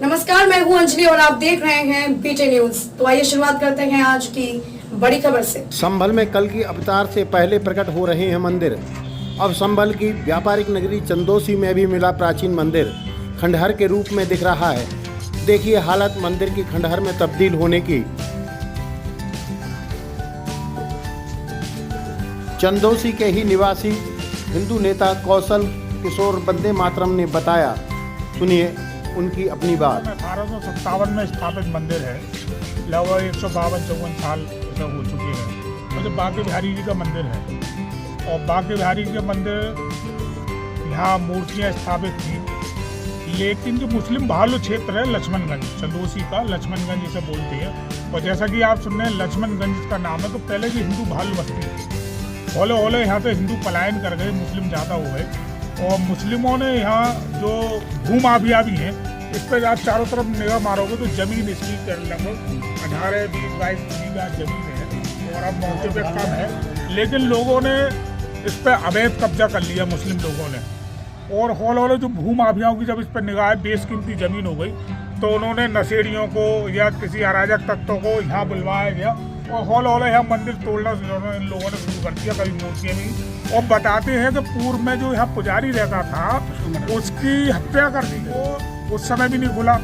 नमस्कार, मैं हूं अंजलि और आप देख रहे हैं बीटे न्यूज। तो आइए शुरुआत करते हैं आज की बड़ी खबर से। संभल में कल की अवतार से पहले प्रकट हो रहे हैं मंदिर। अब संभल की व्यापारिक नगरी चंदोसी में भी मिला प्राचीन मंदिर खंडहर के रूप में दिख रहा है। देखिए हालत मंदिर की खंडहर में तब्दील होने की। चंदोसी के ही निवासी हिंदू नेता कौशल किशोर वंदे मातरम ने बताया, सुनिए उनकी अपनी बात। 1857 में स्थापित मंदिर है। लगभग 152-54 साल ऐसा हो चुके हैं। मतलब बांके बिहारी जी का मंदिर है और बांके बिहारी जी का मंदिर यहाँ मूर्तियाँ स्थापित थी। लेकिन जो मुस्लिम भालू क्षेत्र है लक्ष्मणगंज, चंदोसी का लक्ष्मणगंज इसे बोलते हैं। और जैसा कि आप सुन रहे हैं लक्ष्मणगंज का नाम है, तो पहले की हिंदू भालू बस्ती थी। हौले हौले यहाँ पे हिंदू पलायन कर गए, मुस्लिम ज़्यादा हो गए और मुस्लिमों ने यहाँ जो भूमाफिया भी हैं, इस पर आप चारों तरफ निगाह मारोगे तो जमीन इसकी लगभग 18-20-22 बीघा जमीन है और अब मौके पे कम है। लेकिन लोगों ने इस पर अवैध कब्जा कर लिया मुस्लिम लोगों ने। और हौले हौले जो भूमाफियाओं की जब इस पर निगाह बेशकीमती जमीन हो गई तो उन्होंने नशेड़ियों को या किसी अराजक तत्वों को यहाँ बुलवाया गया और हौले हौले यहाँ मंदिर तोड़ना इन लोगों ने शुरू कर दिया, कभी मूर्तियाँ नहीं। और बताते हैं कि पूर्व में जो यहाँ पुजारी रहता था उसकी हत्या कर दी, वो उस समय भी नहीं खुला।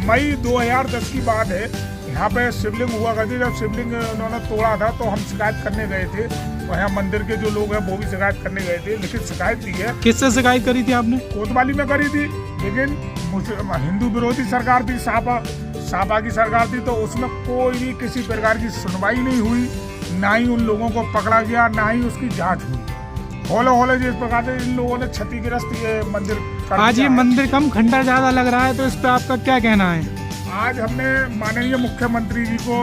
मई 2010 की बात है, यहाँ पे शिवलिंग हुआ करती। जब शिवलिंग उन्होंने तोड़ा था तो हम शिकायत करने गए थे और यहाँ मंदिर के जो लोग हैं वो भी शिकायत करने गए थे। लेकिन शिकायत की है, किससे शिकायत करी थी आपने? कोतवाली में करी थी। लेकिन हिंदू विरोधी सरकार थी, सापा की सरकार थी, तो उसमें कोई भी किसी प्रकार की सुनवाई नहीं हुई, ना ही उन लोगों को पकड़ा गया, ना ही उसकी जांच हुई। हौले हौले जिस प्रकार से इन लोगों ने क्षतिग्रस्त ये मंदिर कर आज ये दिया है। मंदिर कम खंडर ज्यादा लग रहा है, तो इस पे आपका क्या कहना है? आज हमने माननीय मुख्यमंत्री जी को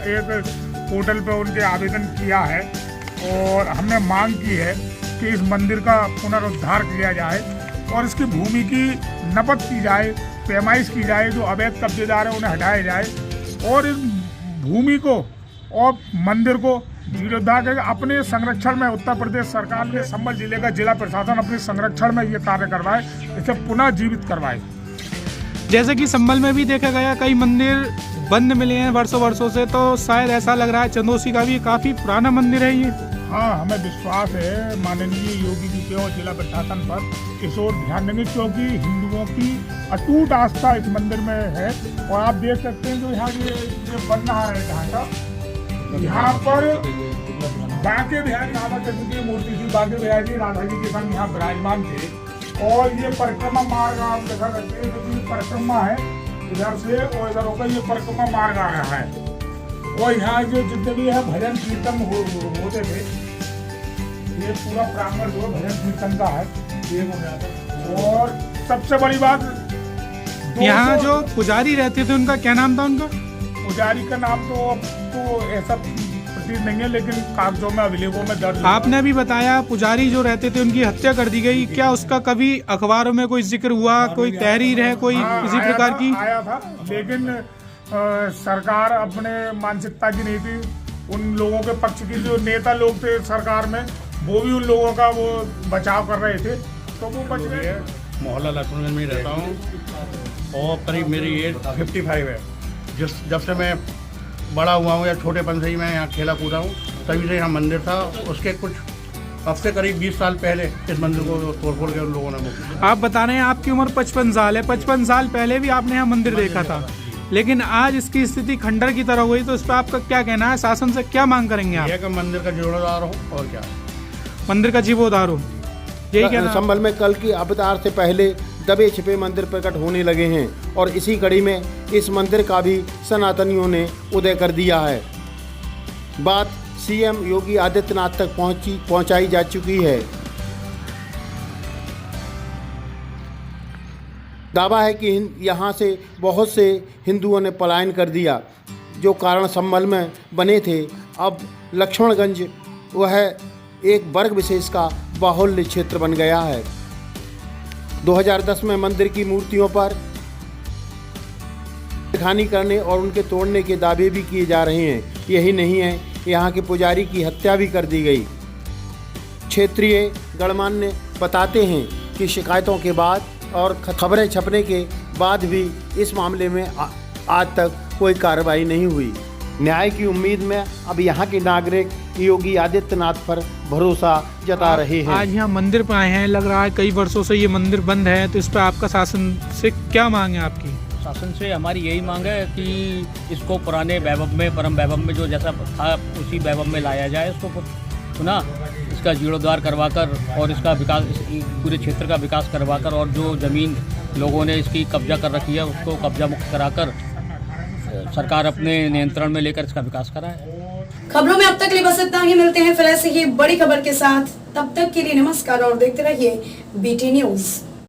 एक पोर्टल पे उनके आवेदन किया है और हमने मांग की है कि इस मंदिर का पुनरुद्धार किया जाए और इसकी भूमि की नपत की जाए, पैमाइश की जाए, जो अवैध कब्जेदार है उन्हें हटाया जाए और इस भूमि को और मंदिर को जीर्णोद्धार करके अपने संरक्षण में उत्तर प्रदेश सरकार ने संभल जिले का जिला प्रशासन अपने संरक्षण में ये कार्य करवाए, इसे पुनः जीवित करवाए। जैसे कि संभल में भी देखा गया कई मंदिर बंद मिले हैं वर्षों से, तो शायद ऐसा लग रहा है चंदोसी का भी काफी पुराना मंदिर है ये। हाँ, हमें विश्वास है माननीय योगी जी के और जिला प्रशासन पर इस ओर ध्यान देंगे, क्योंकि हिंदुओं की अटूट आस्था इस मंदिर में है। और आप देख सकते हैं जो यहाँ ये बन रहा है ढांचा, यहाँ पर बांके बिहारी राधाकृष्ण की मूर्ति थी। बांके बिहारी जी राधा जी के संग यहाँ विराजमान थे और ये परिक्रमा मार्ग आप देखा करते हैं, क्योंकि परिक्रमा है इधर से और इधर होकर ये परिक्रमा मार्ग आ रहा है। और यहाँ जो जितने भी है भजन कीर्तन होते थे, ये पूरा प्रांगण जो भजन कीर्तन का है ये हो गया। और सबसे बड़ी बात, यहाँ जो पुजारी रहते थे उनका क्या नाम था? उनका पुजारी का नाम तो ऐसा प्रतीत नहीं है, लेकिन कागजों में अभिलेखों में दर्ज। आपने भी बताया पुजारी जो रहते थे उनकी हत्या कर दी गई, क्या उसका कभी अखबारों में कोई जिक्र हुआ, कोई तहरीर है कोई किसी प्रकार की? आया था, लेकिन सरकार अपने मानसिकता की नहीं थी। उन लोगों के पक्ष की जो नेता लोग थे सरकार में, वो भी उन लोगों का वो बचाव कर रहे थे, तो वो बच गए। मोहल्ला लक्ष्मणगंज में ही रहता हूँ और करीब मेरी एज 55 है। जब से मैं बड़ा हुआ हूँ या छोटेपन से ही मैं यहाँ खेला कूदा हूँ, तभी से यहाँ मंदिर था। उसके कुछ हफ्ते करीब 20 साल पहले इस मंदिर को तोड़फोड़ के उन लोगों ने आप बता रहे हैं आपकी उम्र 55 साल है, 55 साल पहले भी आपने यहाँ मंदिर देखा था, लेकिन आज इसकी स्थिति खंडर की तरह हुई, तो इस पर आपका क्या कहना है? शासन से क्या मांग करेंगे आप? कि मंदिर का जीर्णोद्धार हो और क्या, मंदिर का जीर्णोद्धार हो, यही कहना। संभल में कल की अवतार से पहले दबे छिपे मंदिर प्रकट होने लगे हैं और इसी कड़ी में इस मंदिर का भी सनातनियों ने उदय कर दिया है। बात सीएम योगी आदित्यनाथ तक पहुंचाई जा चुकी है। दावा है कि यहाँ से बहुत से हिंदुओं ने पलायन कर दिया, जो कारण संभल में बने थे। अब लक्ष्मणगंज वह एक वर्ग विशेष का बाहुल्य क्षेत्र बन गया है। 2010 में मंदिर की मूर्तियों पर छेड़खानी करने और उनके तोड़ने के दावे भी किए जा रहे हैं। यही नहीं है, यहाँ के पुजारी की हत्या भी कर दी गई। क्षेत्रीय गणमान्य बताते हैं कि शिकायतों के बाद और खबरें छपने के बाद भी इस मामले में आज तक कोई कार्रवाई नहीं हुई। न्याय की उम्मीद में अब यहाँ के नागरिक योगी आदित्यनाथ पर भरोसा जता रहे हैं। आज यहाँ मंदिर पर आए हैं, लग रहा है कई वर्षों से ये मंदिर बंद है, तो इस पर आपका शासन से क्या मांग है आपकी? शासन से हमारी यही मांग है कि इसको पुराने वैभव में, परम वैभव में जो जैसा था उसी वैभव में लाया जाए। इसको पुनः इसका जीर्णोद्धार करवाकर और इसका विकास, पूरे क्षेत्र का विकास करवाकर, और जो ज़मीन लोगों ने इसकी कब्जा कर रखी है उसको कब्जा मुक्त कराकर सरकार अपने नियंत्रण में लेकर इसका विकास कराए। खबरों में अब तक के लिए बस इतना ही। मिलते हैं फिर ऐसे ही बड़ी खबर के साथ। तब तक के लिए नमस्कार और देखते रहिए BT न्यूज़।